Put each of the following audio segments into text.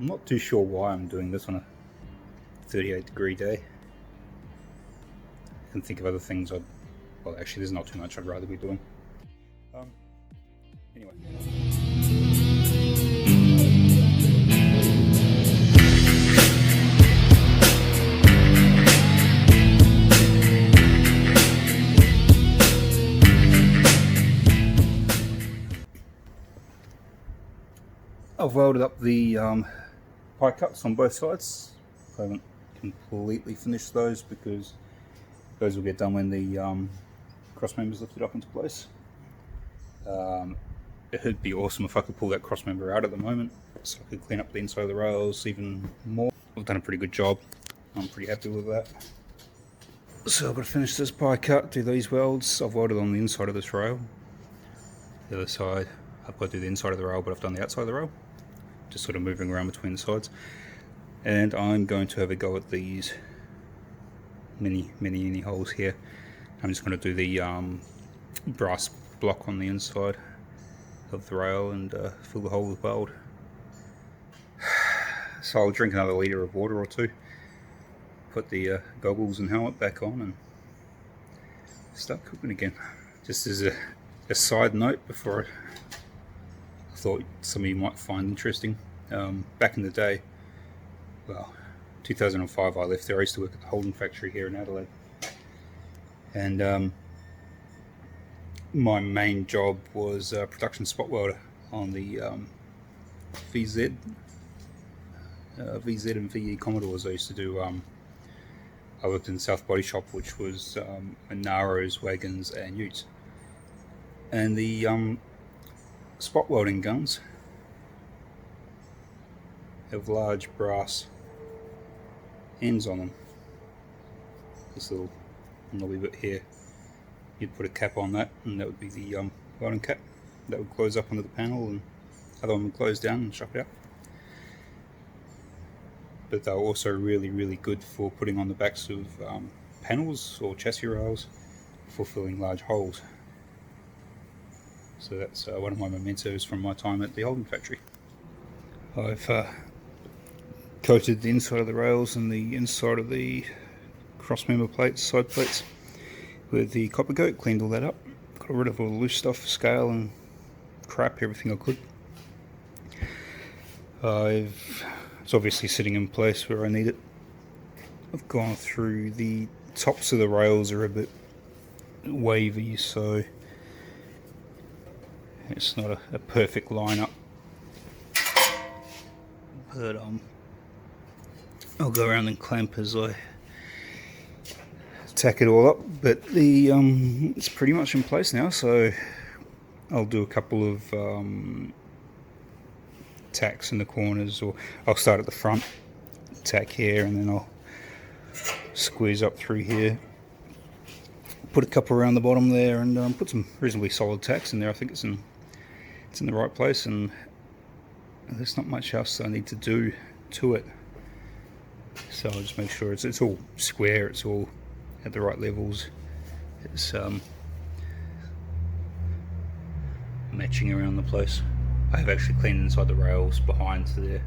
I'm not too sure why I'm doing this on a 38-degree day. I can think of other things well, actually there's not too much I'd rather be doing. Anyway. I've welded up the pie cuts on both sides. I haven't completely finished those because those will get done when the cross member's lifted up into place. It would be awesome if I could pull that cross member out at the moment so I could clean up the inside of the rails even more. I've done a pretty good job. I'm pretty happy with that. So I've got to finish this pie cut, do these welds. I've welded on the inside of this rail. The other side, I've got to do the inside of the rail, but I've done the outside of the rail. Just sort of moving around between the sides. And I'm going to have a go at these mini holes here. I'm just going to do the brass block on the inside of the rail and fill the hole with weld. So I'll drink another litre of water or two, put the goggles and helmet back on and start cooking again. Just as a side note before I thought some of you might find interesting, back in the day, well, 2005 I left there. I used to work at the Welding factory here in Adelaide, and my main job was production spot welder on the VZ and VE Commodores. I used to do, I worked in the South Body Shop, which was Naros, wagons and utes. And the spot welding guns have large brass ends on them. This little knobby bit here, you'd put a cap on that, and that would be the welding cap. That would close up onto the panel, and the other one would close down and shut it out. But they were also really good for putting on the backs of panels or chassis rails for filling large holes. So that's one of my mementos from my time at the Welding factory. I've coated the inside of the rails and the inside of the cross member plates, side plates, with the copper coat. Cleaned all that up, got rid of all the loose stuff, scale and crap, everything I could. It's obviously sitting in place where I need it. I've gone through the tops of the rails are a bit wavy, so it's not a perfect lineup, but I'll go around and clamp as I tack it all up. But the it's pretty much in place now, so I'll do a couple of tacks in the corners, or I'll start at the front, tack here, and then I'll squeeze up through here, put a couple around the bottom there, and put some reasonably solid tacks in there. I think it's in the right place, and there's not much else I need to do to it. So I'll just make sure it's all square, it's all at the right levels, it's matching around the place. I have actually cleaned inside the rails behind there,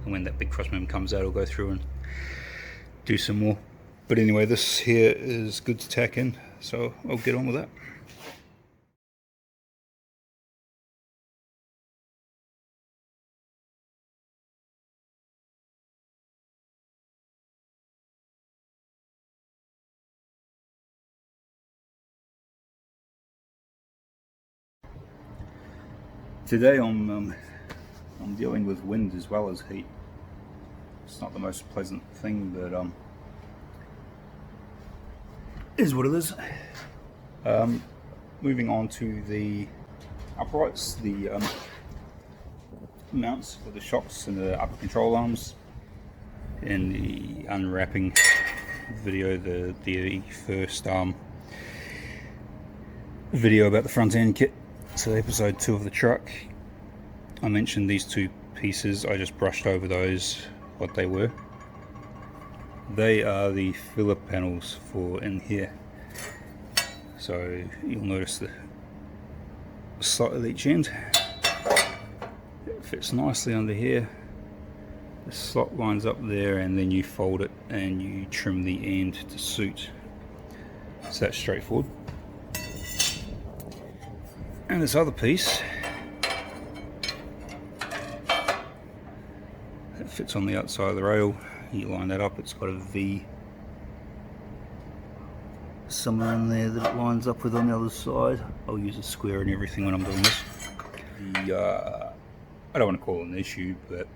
and when that big cross member comes out I'll go through and do some more. But anyway, this here is good to tack in, so I'll get on with that. Today I'm dealing with wind as well as heat. It's not the most pleasant thing, but is what it is. Moving on to the uprights, the mounts for the shocks and the upper control arms. In the unwrapping video, the first video about the front end kit, so episode 2 of the truck, I mentioned these two pieces. I just brushed over those, what they were. They are the filler panels for in here. So you'll notice the slot at each end. It fits nicely under here. The slot lines up there, and then you fold it and you trim the end to suit. So that's straightforward. And this other piece that fits on the outside of the rail, you line that up, it's got a V somewhere in there that it lines up with on the other side. I'll use a square and everything when I'm doing this. I don't want to call it an issue, but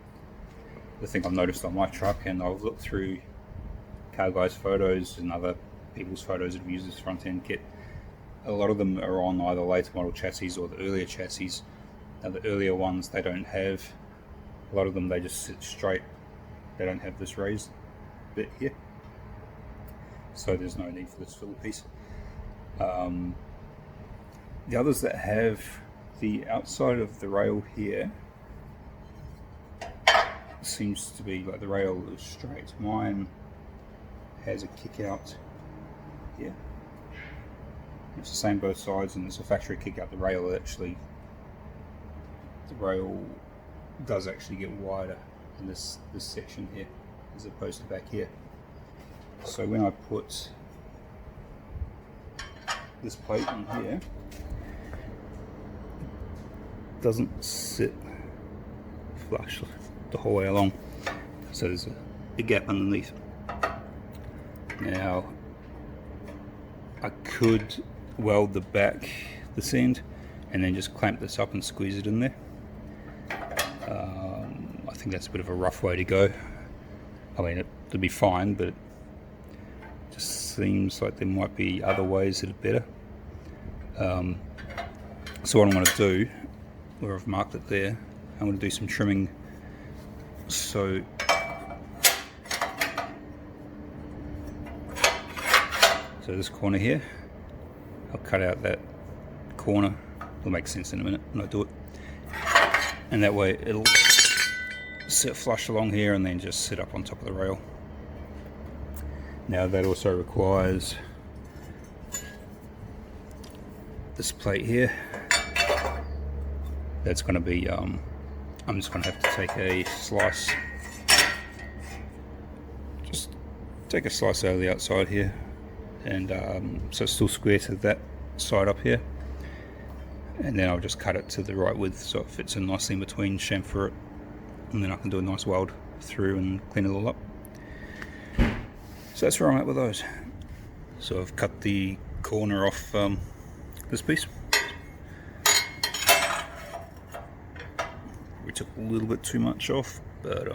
the thing I've noticed on my truck, and I've looked through car guys' photos and other people's photos that have used this front end kit, a lot of them are on either later model chassis or the earlier chassis. Now the earlier ones, they don't have, a lot of them they just sit straight, they don't have this raised bit here, so there's no need for this fill piece. The others that have the outside of the rail here seems to be like the rail is straight. Mine has a kick out here. It's the same both sides, and there's a factory kick out the rail. Actually, the rail does actually get wider in this section here as opposed to back here. So when I put this plate in here, it doesn't sit flush the whole way along, so there's a gap underneath. Now I could weld the back, this end, and then just clamp this up and squeeze it in there. I think that's a bit of a rough way to go. I mean, it'd be fine, but it just seems like there might be other ways that are better. So what I'm going to do, where I've marked it there, I'm going to do some trimming. So this corner here, I'll cut out that corner. It'll make sense in a minute when I do it. And that way it'll sit flush along here and then just sit up on top of the rail. Now that also requires this plate here. That's going to be, I'm just going to have to take a slice. Just take a slice out of the outside here. And so it's still square to that side up here, and then I'll just cut it to the right width so it fits in nicely in between, chamfer it, and then I can do a nice weld through and clean it all up. So that's where I'm at with those. So I've cut the corner off this piece. We took a little bit too much off, but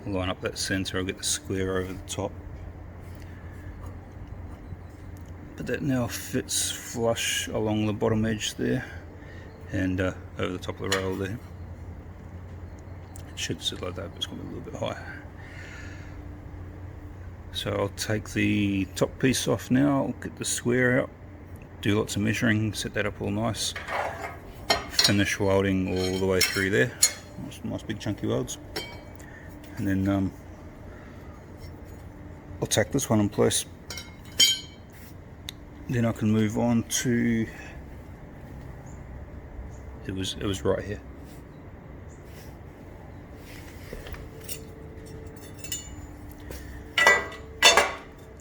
line up that center, I'll get the square over the top. But that now fits flush along the bottom edge there, and over the top of the rail there. It should sit like that, but it's going to be a little bit higher. So I'll take the top piece off now, I'll get the square out, do lots of measuring, set that up all nice, finish welding all the way through there. Nice big chunky welds. And then I'll tack this one in place. Then I can move on to, it was right here.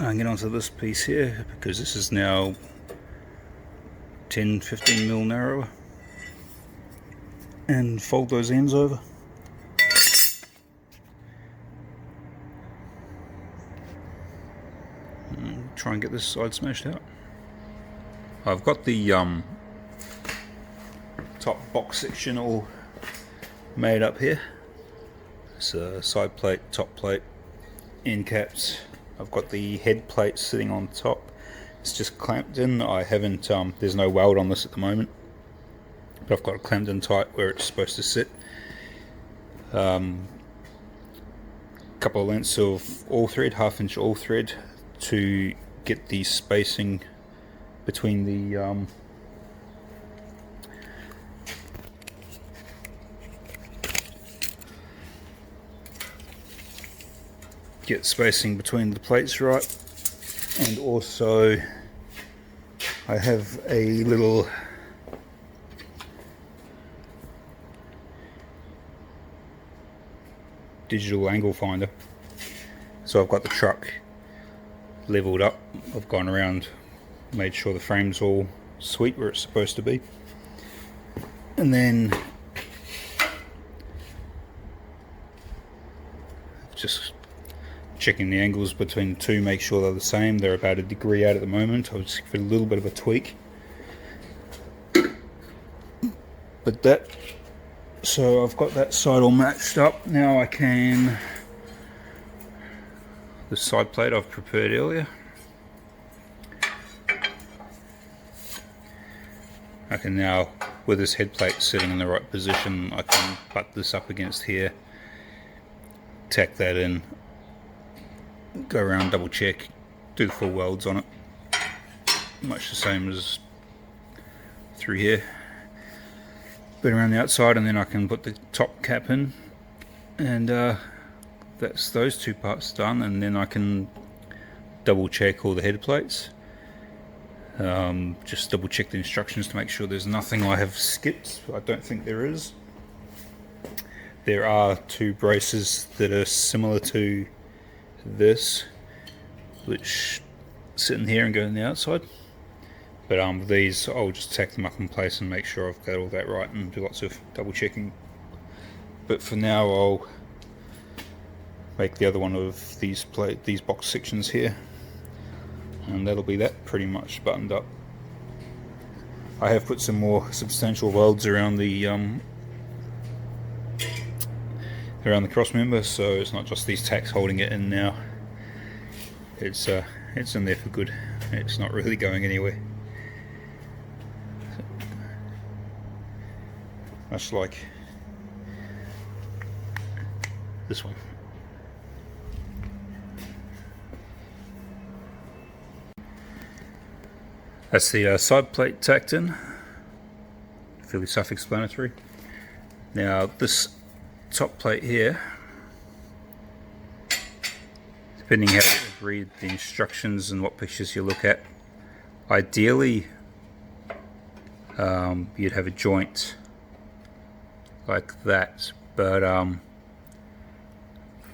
I can get onto this piece here because this is now 10-15 mil narrower, and fold those ends over. Try and get this side smashed out. I've got the top box section all made up here. It's a side plate, top plate, end caps. I've got the head plate sitting on top. It's just clamped in. I haven't, there's no weld on this at the moment, but I've got it clamped in tight where it's supposed to sit. Couple of lengths of all thread, 1/2 inch all thread, to get the spacing between the plates right. And also I have a little digital angle finder. So I've got the truck leveled up. I've gone around, made sure the frame's all sweet where it's supposed to be, and then just checking the angles between the two, make sure they're the same. They're about a degree out at the moment. I'll just give it a little bit of a tweak. But that, so I've got that side all matched up. Now I can, the side plate I've prepared earlier, I can now, with this head plate sitting in the right position, I can butt this up against here, tack that in, go around, double check, do the full welds on it, much the same as through here, but around the outside, and then I can put the top cap in, and that's those two parts done. And then I can double check all the head plates, just double check the instructions to make sure there's nothing I have skipped. I don't think there is. There are two braces that are similar to this, which sit in here and go on the outside, but these I'll just tack them up in place and make sure I've got all that right and do lots of double checking. But for now I'll make the other one of these box sections here, and that'll be that pretty much buttoned up. I have put some more substantial welds around the cross member, so it's not just these tacks holding it in now. It's in there for good. It's not really going anywhere. Much like this one. That's the side plate tacked in. Fairly self-explanatory. Now this top plate here, depending how you read the instructions and what pictures you look at, ideally you'd have a joint like that, but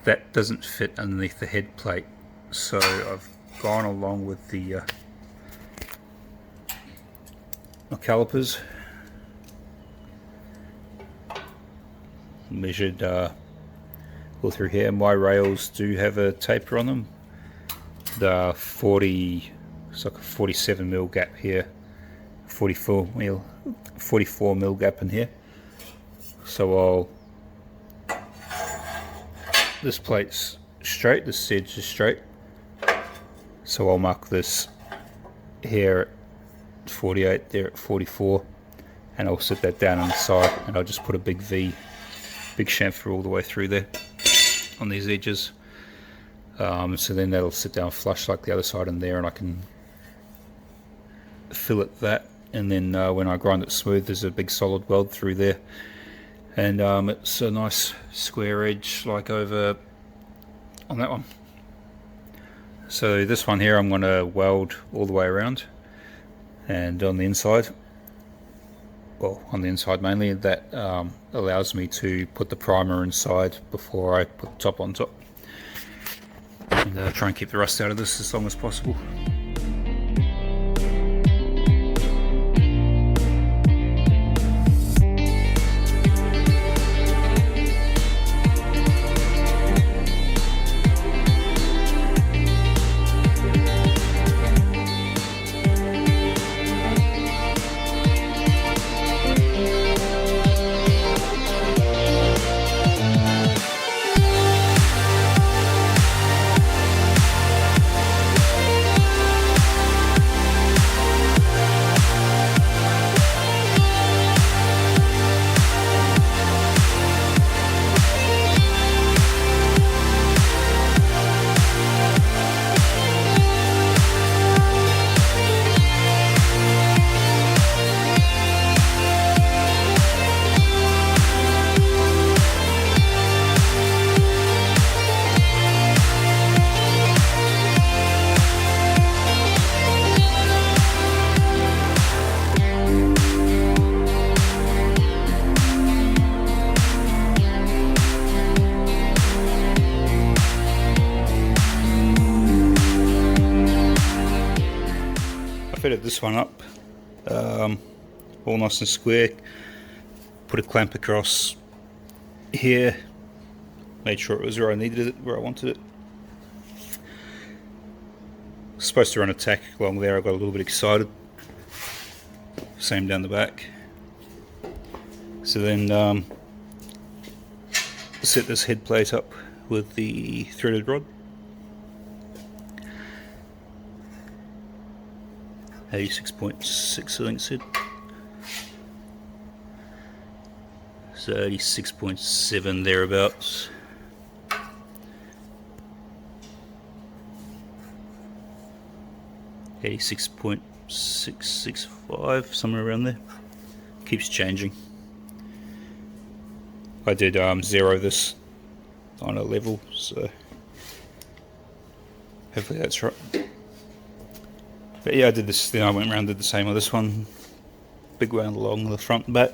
that doesn't fit underneath the head plate, so I've gone along with the calipers, measured all through here. My rails do have a taper on them. The 40, it's like a 47 mil gap here, 44 mil gap in here. So this plate's straight, this edge is straight, so I'll mark this here at 48, there at 44, and I'll sit that down on the side, and I'll just put a big V, big chamfer all the way through there on these edges. So then that'll sit down flush like the other side in there, and I can fillet that, and then when I grind it smooth, there's a big solid weld through there, and it's a nice square edge like over on that one. So this one here I'm going to weld all the way around, and on the inside, well, on the inside mainly, that allows me to put the primer inside before I put the top on top, and try and keep the rust out of this as long as possible. this one up, all nice and square. Put a clamp across here, made sure it was where I needed it, where I wanted it. Supposed to run a tack along there, I got a little bit excited. Same down the back. So then set this head plate up with the threaded rod. 86.6 I think it said. So 86.7 thereabouts. .665, somewhere around there. Keeps changing. I did zero this on a level, so hopefully that's right. But yeah, I did this, then I went around and did the same with this one. Big round along the front and back.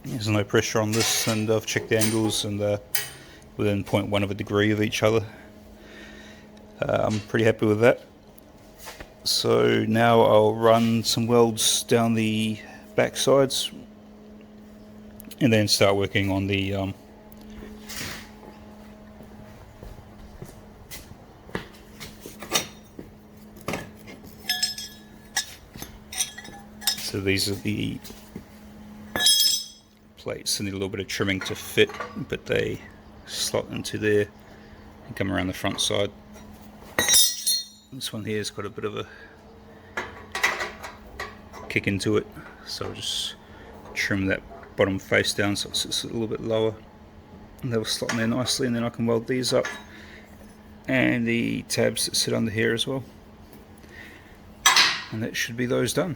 There's no pressure on this, and I've checked the angles, and within 0.1 of a degree of each other. I'm pretty happy with that. So now I'll run some welds down the back sides and then start working on the so these are the plates, and need a little bit of trimming to fit, but they slot into there and come around the front side. This one here has got a bit of a kick into it, so I'll just trim that bottom face down so it sits a little bit lower, and they'll slot in there nicely, and then I can weld these up, and the tabs that sit under here as well, and that should be those done.